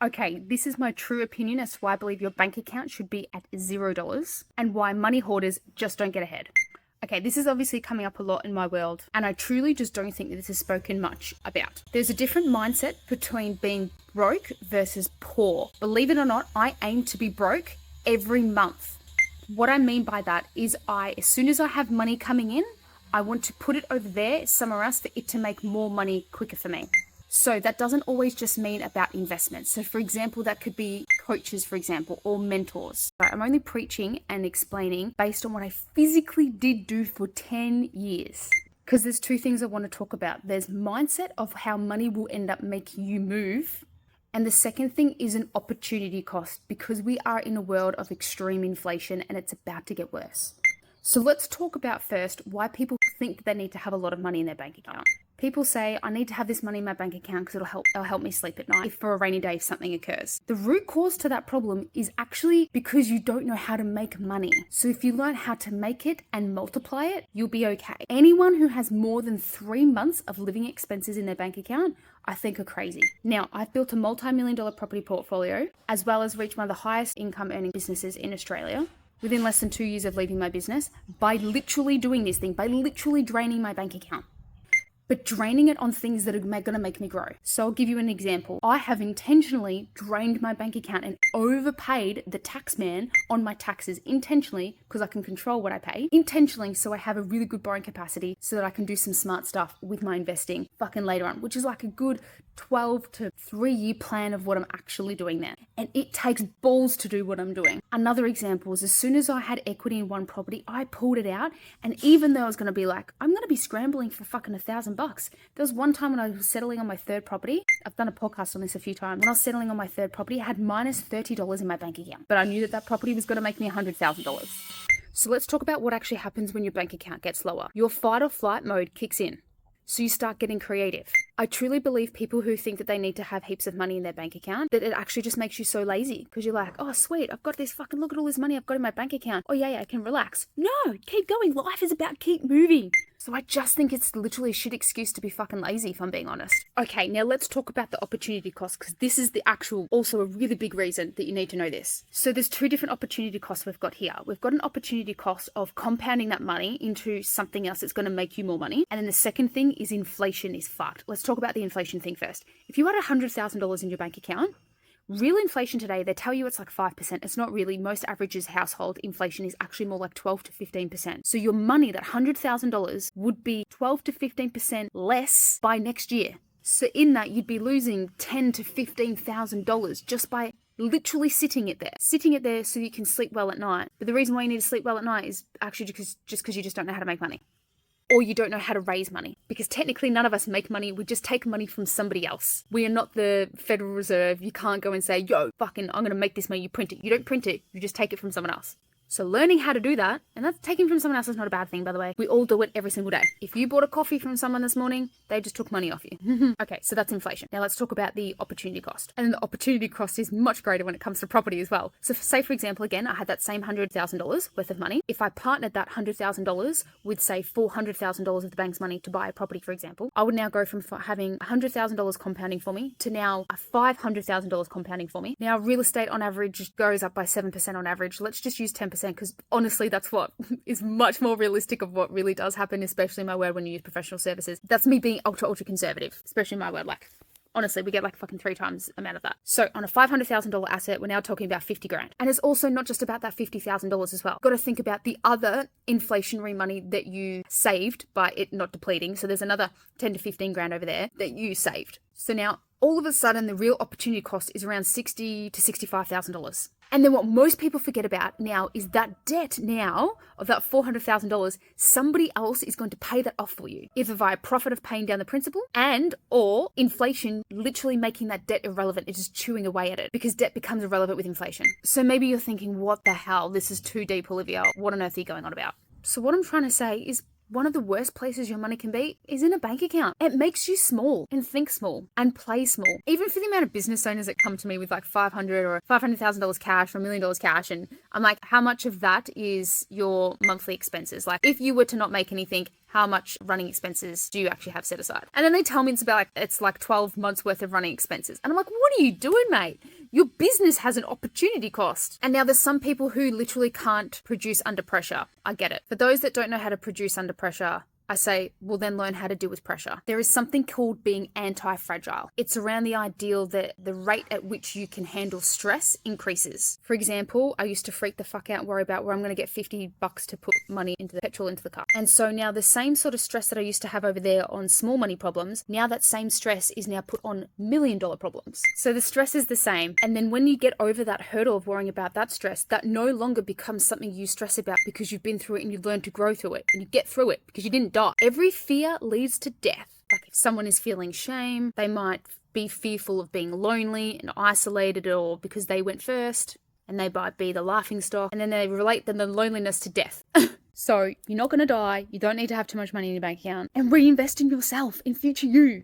Okay, this is my true opinion as to why I believe your bank account should be at $0 and why money hoarders just don't get ahead. Okay, this is obviously coming up a lot in my world, and I truly just don't think that this is spoken much about. There's a different mindset between being broke versus poor. Believe it or not, I aim to be broke every month. What I mean by that is as soon as I have money coming in, I want to put it over there somewhere else for it to make more money quicker for me. So that doesn't always just mean about investments. So for example, that could be coaches, for example, or mentors. I'm only preaching and explaining based on what I physically did do for 10 years. Because there's two things I want to talk about. There's mindset of how money will end up making you move. And the second thing is an opportunity cost, because we are in a world of extreme inflation and it's about to get worse. So let's talk about first why people think that they need to have a lot of money in their bank account. People say, I need to have this money in my bank account because it'll help me sleep at night if for a rainy day if something occurs. The root cause to that problem is actually because you don't know how to make money. So if you learn how to make it and multiply it, you'll be okay. Anyone who has more than 3 months of living expenses in their bank account, I think are crazy. Now, I've built a multi-million-dollar property portfolio, as well as reached one of the highest income earning businesses in Australia within less than 2 years of leaving my business by literally doing this thing, by literally draining my bank account. But draining it on things that are going to make me grow. So I'll give you an example. I have intentionally drained my bank account and overpaid the tax man on my taxes intentionally, because I can control what I pay intentionally, so I have a really good borrowing capacity so that I can do some smart stuff with my investing fucking later on, which is like a good 12 to 3-year plan of what I'm actually doing now. And it takes balls to do what I'm doing. Another example is as soon as I had equity in one property, I pulled it out. And even though I was going to be like, I'm going to be scrambling for fucking $1,000. There was one time when I was settling on my third property. I've done a podcast on this a few times. When I was settling on my third property, I had minus $30 in my bank account. But I knew that property was going to make me $100,000. So let's talk about what actually happens when your bank account gets lower. Your fight or flight mode kicks in. So you start getting creative. I truly believe people who think that they need to have heaps of money in their bank account, that it actually just makes you so lazy, because you're like, oh sweet, I've got this fucking, look at all this money I've got in my bank account. Oh yeah, I can relax. No, keep going. Life is about keep moving. So I just think it's literally a shit excuse to be fucking lazy, if I'm being honest. Okay, now let's talk about the opportunity cost, because this is the actual, also a really big reason that you need to know this. So there's two different opportunity costs we've got here. We've got an opportunity cost of compounding that money into something else that's going to make you more money. And then the second thing is inflation is fucked. Let's talk about the inflation thing first. If you had $100,000 in your bank account, real inflation today, they tell you it's like 5%. It's not really. Most averages household inflation is actually more like 12 to 15%. So your money, that $100,000, would be 12 to 15% less by next year. So in that, you'd be losing $10,000 to $15,000 just by literally sitting it there so you can sleep well at night. But the reason why you need to sleep well at night is actually because you just don't know how to make money. Or you don't know how to raise money, because technically none of us make money. We just take money from somebody else. We are not the Federal Reserve. You can't go and say, yo, fucking, I'm going to make this money. You print it. You don't print it. You just take it from someone else. So learning how to do that, and that's taking from someone else is not a bad thing, by the way. We all do it every single day. If you bought a coffee from someone this morning, they just took money off you. Okay, so that's inflation. Now let's talk about the opportunity cost. And the opportunity cost is much greater when it comes to property as well. So say, for example, again, I had that same $100,000 worth of money. If I partnered that $100,000 with, say, $400,000 of the bank's money to buy a property, for example, I would now go from having $100,000 compounding for me to now a $500,000 compounding for me. Now, real estate on average goes up by 7% on average. Let's just use 10%, because honestly, that's what is much more realistic of what really does happen, especially in my world when you use professional services. That's me being ultra conservative, especially in my world. Like, honestly, we get like fucking 3 times the amount of that. So on a $500,000 asset, we're now talking about 50 grand. And it's also not just about that $50,000 as well. Got to think about the other inflationary money that you saved by it not depleting. So there's another 10 to 15 grand over there that you saved. So now all of a sudden, the real opportunity cost is around $60,000 to $65,000. And then what most people forget about now is that debt now of that $400,000, somebody else is going to pay that off for you, either via profit of paying down the principal and or inflation literally making that debt irrelevant. It's just chewing away at it, because debt becomes irrelevant with inflation. So maybe you're thinking, what the hell? This is too deep, Olivia. What on earth are you going on about? So what I'm trying to say is, one of the worst places your money can be is in a bank account. It makes you small and think small and play small. Even for the amount of business owners that come to me with like $500,000 or $500,000 cash or $1 million cash, and I'm like, how much of that is your monthly expenses? Like, if you were to not make anything, how much running expenses do you actually have set aside? And then they tell me it's like 12 months worth of running expenses. And I'm like, what are you doing, mate? Your business has an opportunity cost. And now there's some people who literally can't produce under pressure. I get it. For those that don't know how to produce under pressure, I say, well, then learn how to deal with pressure. There is something called being anti-fragile. It's around the ideal that the rate at which you can handle stress increases. For example, I used to freak the fuck out and worry about where I'm going to get $50 to put money into the petrol into the car. And so now the same sort of stress that I used to have over there on small money problems, now that same stress is now put on $1 million problems. So the stress is the same. And then when you get over that hurdle of worrying about that stress, that no longer becomes something you stress about because you've been through it and you've learned to grow through it and you get through it because you didn't die. Every fear leads to death. Like if someone is feeling shame, they might be fearful of being lonely and isolated, or because they went first and they might be the laughing stock, and then they relate the loneliness to death. So you're not going to die. You don't need to have too much money in your bank account, and reinvest in yourself, in future you.